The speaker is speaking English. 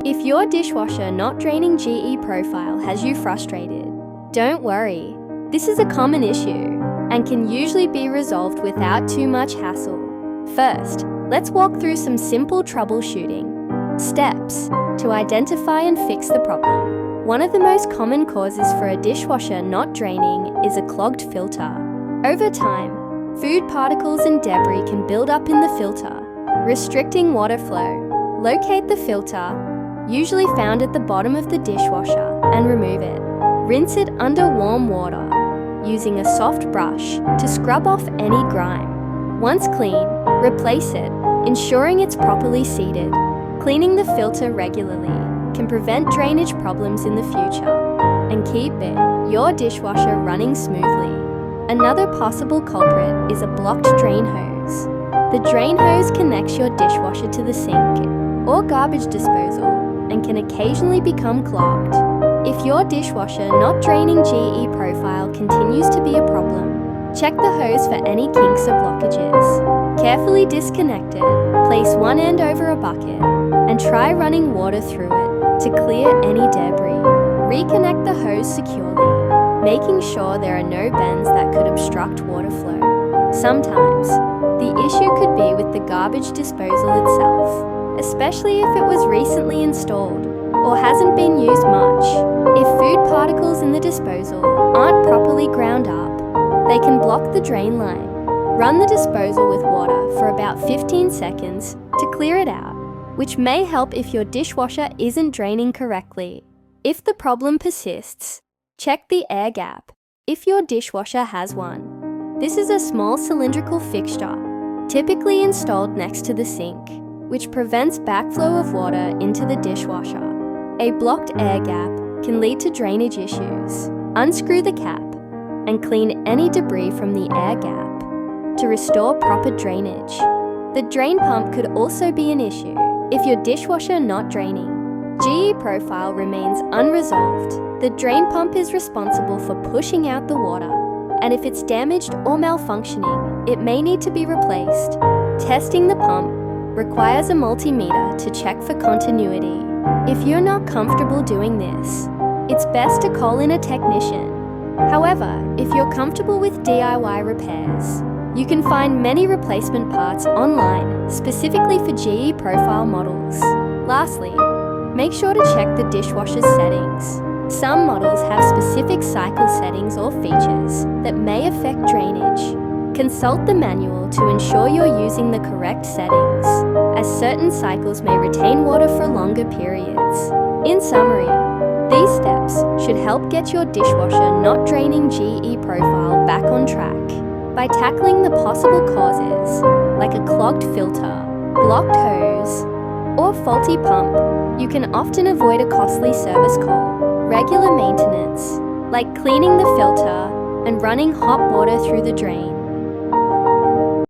If your dishwasher not draining GE profile has you frustrated, don't worry. This is a common issue and can usually be resolved without too much hassle. First, let's walk through some simple troubleshooting steps to identify and fix the problem. One of the most common causes for a dishwasher not draining is a clogged filter. Over time, food particles and debris can build up in the filter, restricting water flow. Locate the filter, usually found at the bottom of the dishwasher, and remove it. Rinse it under warm water, using a soft brush to scrub off any grime. Once clean, replace it, ensuring it's properly seated. Cleaning the filter regularly can prevent drainage problems in the future and keep your dishwasher running smoothly. Another possible culprit is a blocked drain hose. The drain hose connects your dishwasher to the sink or garbage disposal and can occasionally become clogged. If your dishwasher not draining GE profile continues to be a problem, check the hose for any kinks or blockages. Carefully disconnect it, place one end over a bucket, and try running water through it to clear any debris. Reconnect the hose securely, making sure there are no bends that could obstruct water flow. Sometimes, the issue could be with the garbage disposal itself, especially if it was recently installed or hasn't been used much. If food particles in the disposal aren't properly ground up, they can block the drain line. Run the disposal with water for about 15 seconds to clear it out, which may help if your dishwasher isn't draining correctly. If the problem persists, check the air gap, if your dishwasher has one. This is a small cylindrical fixture, typically installed next to the sink, which prevents backflow of water into the dishwasher. A blocked air gap can lead to drainage issues. Unscrew the cap and clean any debris from the air gap to restore proper drainage. The drain pump could also be an issue if your dishwasher not draining. GE profile remains unresolved. The drain pump is responsible for pushing out the water, and if it's damaged or malfunctioning, it may need to be replaced. Testing the pump requires a multimeter to check for continuity. If you're not comfortable doing this, it's best to call in a technician. However, if you're comfortable with DIY repairs, you can find many replacement parts online specifically for GE profile models. Lastly, make sure to check the dishwasher's settings. Some models have specific cycle settings or features that may affect drainage. Consult the manual to ensure you're using the correct settings, as certain cycles may retain water for longer periods. In summary, these steps should help get your dishwasher not draining GE profile back on track. By tackling the possible causes, like a clogged filter, blocked hose, or faulty pump, you can often avoid a costly service call. Regular maintenance, like cleaning the filter and running hot water through the drain,